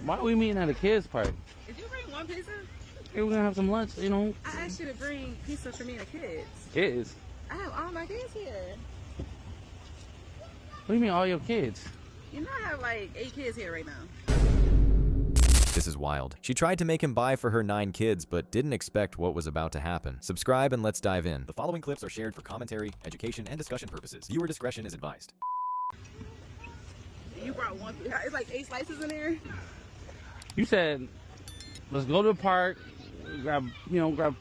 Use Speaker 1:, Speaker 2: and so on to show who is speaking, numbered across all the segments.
Speaker 1: Why are we meeting at a kid's park?
Speaker 2: Did you bring one pizza?
Speaker 1: Hey, we're gonna have some lunch, you know.
Speaker 2: I asked you to bring pizza for me and the kids.
Speaker 1: Kids?
Speaker 2: I have all my kids here.
Speaker 1: What do you mean all your kids?
Speaker 2: You know I have like 8 kids here right now.
Speaker 3: This is wild. She tried to make him buy for her 9 kids, but didn't expect what was about to happen. Subscribe and let's dive in. The following clips are shared for commentary, education, and discussion purposes. Viewer discretion is advised.
Speaker 2: You brought one. It's like 8 slices in there.
Speaker 1: You said, let's go to the park, grab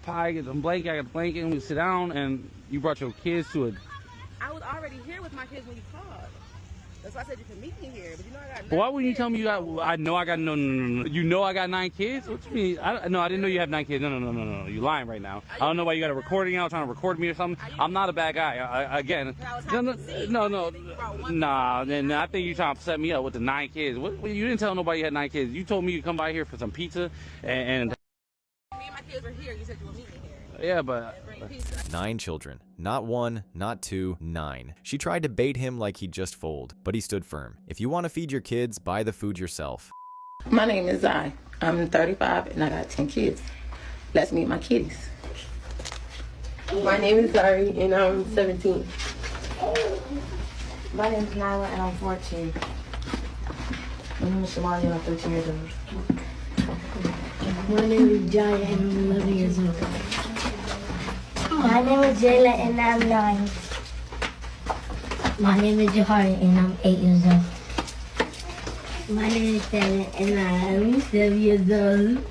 Speaker 1: pie, get some blanket, I got the blanket, and we sit down, and you brought your kids to it.
Speaker 2: I was already here with my kids when you called. That's why I said you can meet me here, but you know I got 9
Speaker 1: Why wouldn't you
Speaker 2: kids.
Speaker 1: tell me you got, I know I got, no. You know I got 9 kids? What you mean? No, I didn't know you have 9 kids. No. You're lying right now. I don't know why you got a recording out trying to record me or something. I'm not a bad guy. Nah, then I think you're trying to set me up with the 9 kids. You didn't tell nobody you had 9 kids. You told me you come by here for some pizza and
Speaker 2: Me and my kids were here. You said you would meet me here.
Speaker 1: yeah, but...
Speaker 2: And bring pizza.
Speaker 3: 9 children. Not 1, not 2, 9. She tried to bait him like he'd just fold, but he stood firm. If you want to feed your kids, buy the food yourself.
Speaker 4: My name is Zai. I'm 35 and I got 10 kids. Let's meet my kitties.
Speaker 5: My name is Zari and I'm 17.
Speaker 6: My name is Nyla and I'm 14. My name is Somalia and I'm 13 years old.
Speaker 7: My name is Jaya and I'm 11 years old.
Speaker 8: My name is Jayla and I'm 9.
Speaker 7: My name is Jahari and I'm 8 years old.
Speaker 8: My name is Bella and I'm 7 years old.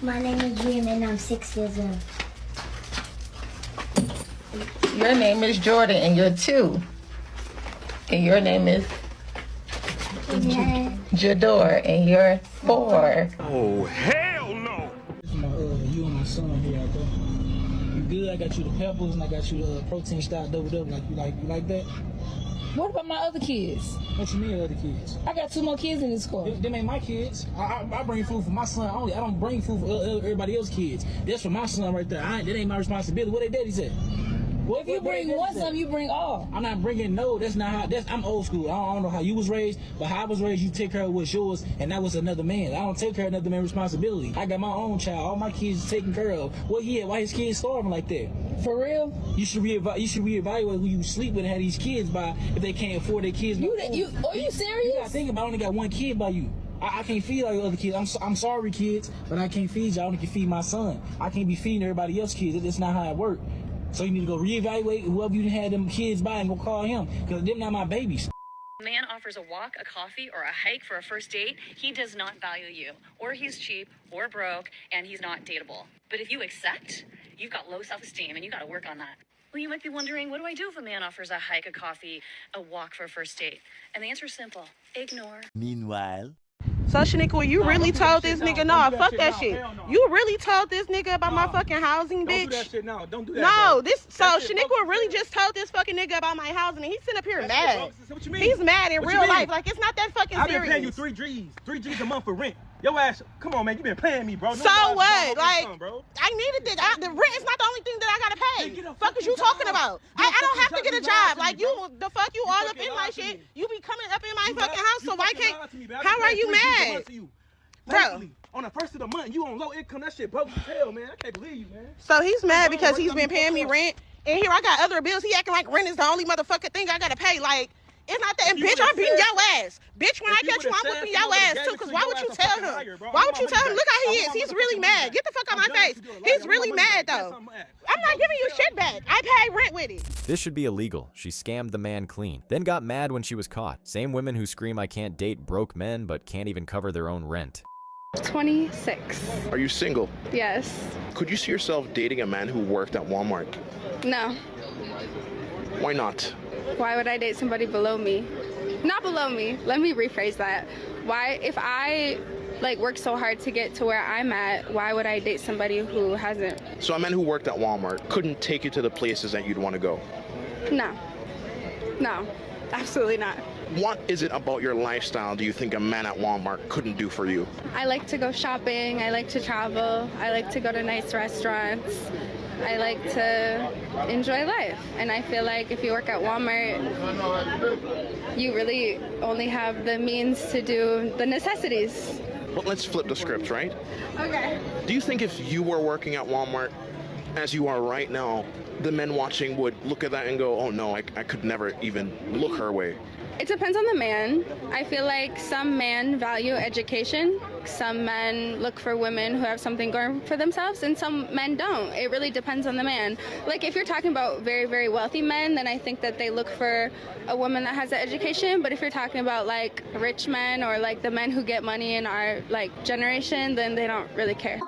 Speaker 8: My name is Dream and I'm 6 years old.
Speaker 4: Your name is Jordan and you're 2. And your name is Jador and you're 4.
Speaker 9: Oh, hell no!
Speaker 10: You and my son here, okay? You good? I got you the peppers and I got you the protein stock doubled up. You like that?
Speaker 5: What about my other kids?
Speaker 10: What you mean other kids?
Speaker 5: I got 2 more kids in this car.
Speaker 10: Them ain't my kids. I bring food for my son only. I don't bring food for everybody else's kids. That's for my son right there. That ain't my responsibility. What they daddy said?
Speaker 5: Well, if you bring one son, you bring all.
Speaker 10: I'm not bringing, no, that's not how, I'm old school. I don't know how you was raised, but how I was raised, you take care of what's yours, and that was another man. I don't take care of another man's responsibility. I got my own child, all my kids taken care of. Well, yeah, why his kids starving like that?
Speaker 5: For real?
Speaker 10: You should reevaluate who you sleep with and have these kids by if they can't afford their kids.
Speaker 5: Are you serious?
Speaker 10: You gotta think about it, I only got 1 kid by you. I can't feed all your other kids. I'm sorry, kids, but I can't feed you. I only can feed my son. I can't be feeding everybody else's kids. That's not how it works. So you need to go reevaluate whoever you had them kids by and go call him, because them not my babies.
Speaker 11: A man offers a walk, a coffee, or a hike for a first date, he does not value you. Or he's cheap, or broke, and he's not dateable. But if you accept, you've got low self-esteem, and you gotta work on that. Well, you might be wondering, what do I do if a man offers a hike, a coffee, a walk for a first date? And the answer is simple. Ignore.
Speaker 12: Meanwhile...
Speaker 2: So, Shaniqua, you really told this nigga, no, fuck that shit. You really told this nigga about my fucking housing, bitch?
Speaker 9: Don't do that shit, no. Don't do that,
Speaker 2: No,
Speaker 9: bro.
Speaker 2: Shaniqua really just told this fucking nigga about my housing, and he's sitting up here mad.
Speaker 9: What you mean?
Speaker 2: He's mad in
Speaker 9: What you
Speaker 2: real
Speaker 9: mean?
Speaker 2: life. Like, it's not that fucking
Speaker 9: I've been
Speaker 2: serious.
Speaker 9: paying you 3 G's a month for rent. Your ass, come on, man, you been playing me, bro.
Speaker 2: So what? Like, I needed this. The rent is not the only thing that I gotta pay. Fuck is you talking about? I don't have to get a job. Like, you all up in my shit. You be coming up in my fucking house, so why can't? How are you mad? Bro,
Speaker 9: on the first of the month, you on low income, that shit broke as hell, man. I can't believe you, man.
Speaker 2: So he's mad because he's been paying me rent, and here I got other bills. He acting like rent is the only motherfucking thing I gotta pay. Like, it's not that. And bitch, I'm beating your ass. Bitch, when I catch you, I'm whipping your ass too. Cause why would you tell him? Why would you tell him? Look how he is. He's really mad. Get the fuck out my face. He's really mad though. I'm not giving you shit back. I pay rent with it.
Speaker 3: This should be illegal. She scammed the man clean, then got mad when she was caught. Same women who scream I can't date broke men but can't even cover their own rent.
Speaker 13: 26.
Speaker 14: Are you single?
Speaker 13: Yes.
Speaker 14: Could you see yourself dating a man who worked at Walmart?
Speaker 13: No.
Speaker 14: Why not?
Speaker 13: Why would I date somebody below me? Not below me. Let me rephrase that. Why, if I work so hard to get to where I'm at, why would I date somebody who hasn't?
Speaker 14: So a man who worked at Walmart couldn't take you to the places that you'd want to go?
Speaker 13: No. No. Absolutely not.
Speaker 14: What is it about your lifestyle do you think a man at Walmart couldn't do for you?
Speaker 13: I like to go shopping. I like to travel. I like to go to nice restaurants. I like to enjoy life. And I feel like if you work at Walmart, you really only have the means to do the necessities.
Speaker 14: But let's flip the script, right?
Speaker 13: Okay.
Speaker 14: Do you think if you were working at Walmart, as you are right now, the men watching would look at that and go, oh no, I could never even look her way?
Speaker 13: It depends on the man. I feel like some men value education. Some men look for women who have something going for themselves, and some men don't. It really depends on the man. Like, if you're talking about very, very wealthy men, then I think that they look for a woman that has an education. But if you're talking about, like, rich men or, like, the men who get money in our, like, generation, then they don't really care.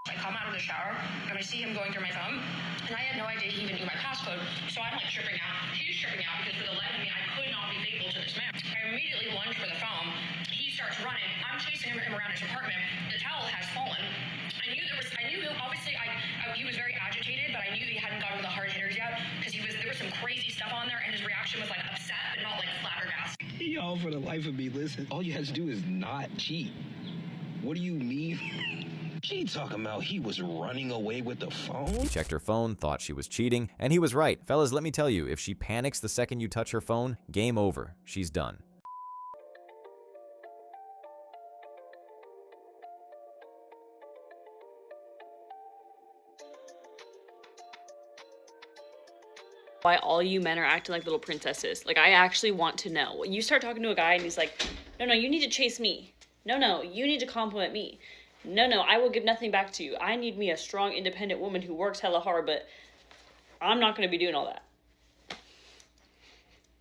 Speaker 11: I come out of the shower, and I see him going through my phone, and I had no idea he even knew my passcode, so I'm, like, tripping out. He's tripping out because for the life of me, I could not be faithful to this man. I immediately lunge for the phone. He starts running. I'm chasing him around his apartment. The towel has fallen. I knew obviously, he was very agitated, but I knew he hadn't gotten to the hard hitters yet, because there was some crazy stuff on there, and his reaction was, like, upset, but not, like, flabbergasted.
Speaker 10: Y'all, for the life of me, listen, all you had to do is not cheat. What do you mean? She talking about he was running away with the phone?
Speaker 3: He checked her phone, thought she was cheating, and he was right. Fellas, let me tell you, if she panics the second you touch her phone, game over. She's done.
Speaker 12: Why all you men are acting like little princesses. Like, I actually want to know. You start talking to a guy and he's like, no, you need to chase me. No, you need to compliment me. No, I will give nothing back to you. I need me a strong, independent woman who works hella hard, but I'm not going to be doing all that.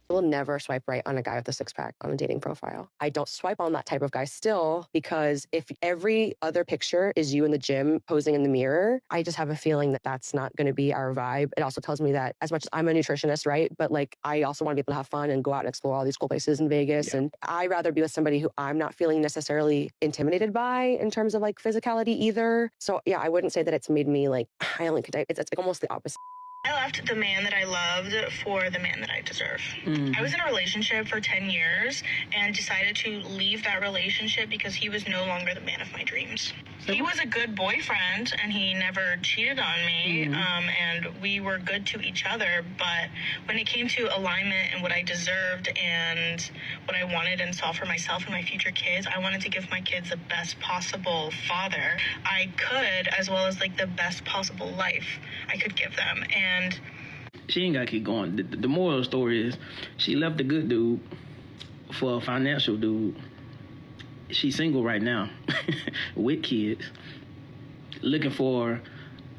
Speaker 5: I will never swipe right on a guy with a six-pack on a dating profile. I don't swipe on that type of guy still, because if every other picture is you in the gym posing in the mirror, I just have a feeling that that's not going to be our vibe. It also tells me that as much as I'm a nutritionist, right? But like, I also want to be able to have fun and go out and explore all these cool places in Vegas. Yeah. And I'd rather be with somebody who I'm not feeling necessarily intimidated by in terms of like physicality either. So yeah, I wouldn't say that it's made me like, I only could, it's like almost the opposite.
Speaker 2: I left the man that I loved for the man that I deserve. I was in a relationship for 10 years and decided to leave that relationship because he was no longer the man of my dreams. He was a good boyfriend and he never cheated on me, and we were good to each other, but when it came to alignment and what I deserved and what I wanted and saw for myself and my future kids, I wanted to give my kids the best possible father I could, as well as like the best possible life I could give them. And
Speaker 10: she ain't got to keep going. The moral of the story is she left the good dude for a financial dude. She's single right now with kids, looking for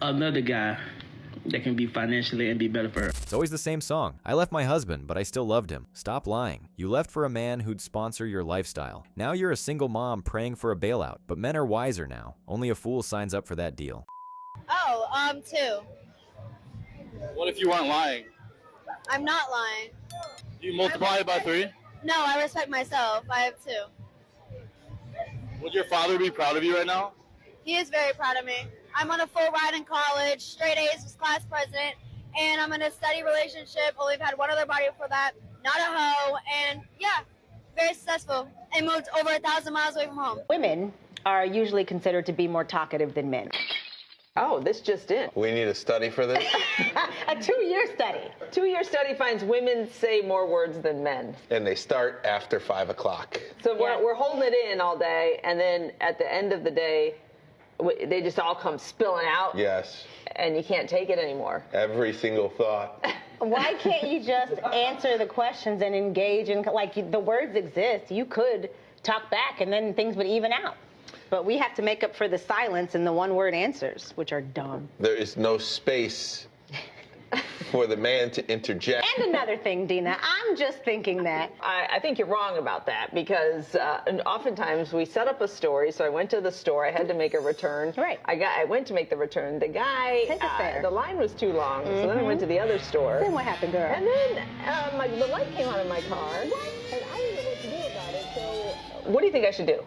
Speaker 10: another guy that can be financially and be better for her.
Speaker 3: It's always the same song. I left my husband, but I still loved him. Stop lying. You left for a man who'd sponsor your lifestyle. Now you're a single mom praying for a bailout, but men are wiser now. Only a fool signs up for that deal.
Speaker 15: Oh, 2.
Speaker 16: What if you weren't lying?
Speaker 15: I'm not lying.
Speaker 16: Do you multiply it by 3?
Speaker 15: No, I respect myself. I have 2.
Speaker 16: Would your father be proud of you right now?
Speaker 15: He is very proud of me. I'm on a full ride in college, straight A's, was class president, and I'm in a steady relationship. Only had one other body before that, not a hoe, and yeah, very successful. And moved over 1,000 miles away from home.
Speaker 17: Women are usually considered to be more talkative than men.
Speaker 18: Oh, this just in.
Speaker 19: We need a study for this?
Speaker 17: A 2-year study.
Speaker 18: 2-year study finds women say more words than men.
Speaker 19: And they start after 5 o'clock.
Speaker 18: So we're holding it in all day, and then at the end of the day, they just all come spilling out.
Speaker 19: Yes.
Speaker 18: And you can't take it anymore.
Speaker 19: Every single thought.
Speaker 17: Why can't you just answer the questions and engage in, like, the words exist. You could talk back and then things would even out. But we have to make up for the silence and the one-word answers, which are dumb.
Speaker 19: There is no space for the man to interject.
Speaker 17: And another thing, Dina, I'm just thinking that.
Speaker 18: I think you're wrong about that, because oftentimes we set up a story. So I went to the store. I had to make a return.
Speaker 17: Right.
Speaker 18: I went to make the return. The guy, the line was too long. So then I went to the other store.
Speaker 17: Then what happened, girl?
Speaker 18: And then the light came on in my car. What? And I didn't know what to do about it. So what do you think I should do?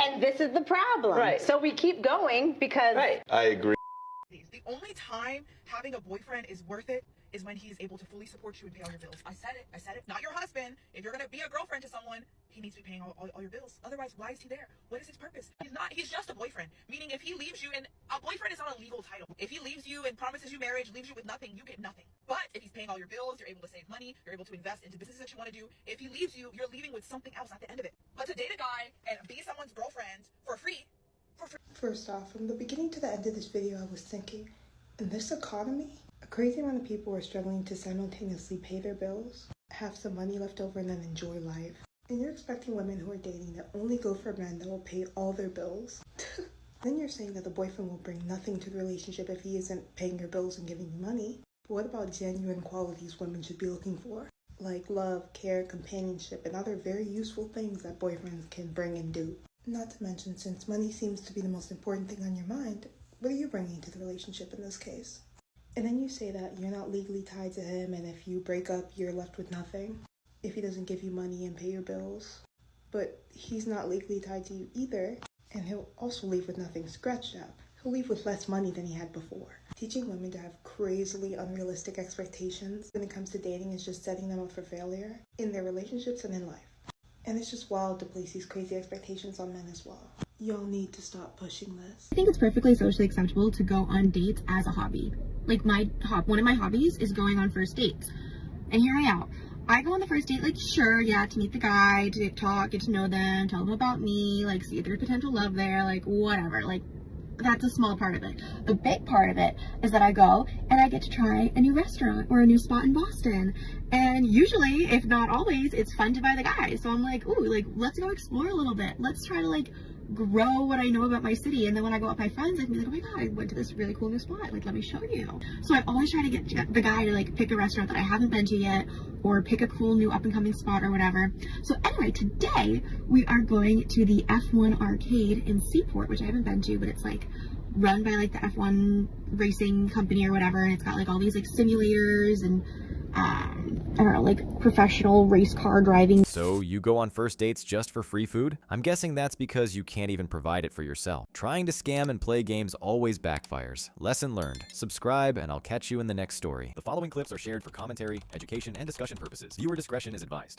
Speaker 17: And this is the problem.
Speaker 18: Right.
Speaker 17: So we keep going because...
Speaker 18: Right.
Speaker 19: I agree.
Speaker 2: The only time having a boyfriend is worth it is when he's able to fully support you and pay all your bills. I said it. Not your husband. If you're going to be a girlfriend to someone, he needs to be paying all your bills. Otherwise, why is he there? What is his purpose? He's just a boyfriend. Meaning if he leaves you, and a boyfriend is not a legal title. If he leaves you and promises you marriage, leaves you with nothing, you get nothing. But if he's paying all your bills, you're able to save money, you're able to invest into businesses that you want to do. If he leaves you, you're leaving with something else at the end of it. But to date a guy and be someone's girlfriend for free.
Speaker 20: First off, from the beginning to the end of this video, I was thinking, in this economy, a crazy amount of people are struggling to simultaneously pay their bills, have some money left over, and then enjoy life. And you're expecting women who are dating to only go for men that will pay all their bills. Then you're saying that the boyfriend will bring nothing to the relationship if he isn't paying your bills and giving you money. But what about genuine qualities women should be looking for? Like love, care, companionship, and other very useful things that boyfriends can bring and do. Not to mention, since money seems to be the most important thing on your mind, what are you bringing to the relationship in this case? And then you say that you're not legally tied to him, and if you break up, you're left with nothing if he doesn't give you money and pay your bills. But he's not legally tied to you either, and he'll also leave with nothing scratched out. He'll leave with less money than he had before. Teaching women to have crazily unrealistic expectations when it comes to dating is just setting them up for failure in their relationships and in life. And it's just wild to place these crazy expectations on men as well. Y'all need to stop pushing this.
Speaker 21: I think it's perfectly socially acceptable to go on dates as a hobby. Like one of my hobbies is going on first dates. And here I am. I go on the first date, like, sure, yeah, to meet the guy, to talk, get to know them, tell them about me, like, see if there's potential love there, like, whatever. Like, that's a small part of it. The big part of it is that I go and I get to try a new restaurant or a new spot in Boston. And usually, if not always, it's fun to buy the guy. So I'm like, ooh, like, let's go explore a little bit. Let's try to, like, grow what I know about my city. And then when I go out with my friends, I can be like, oh my god, I went to this really cool new spot. Like, let me show you. So I always try to get the guy to, like, pick a restaurant that I haven't been to yet, or pick a cool new up-and-coming spot or whatever. So anyway, today we are going to the F1 arcade in Seaport, which I haven't been to, but it's like run by like the F1 racing company or whatever, and it's got like all these like simulators and I don't know, like professional race car driving.
Speaker 3: So you go on first dates just for free food? I'm guessing that's because you can't even provide it for yourself. Trying to scam and play games always backfires. Lesson learned. Subscribe and I'll catch you in the next story. The following clips are shared for commentary, education, and discussion purposes. Viewer discretion is advised.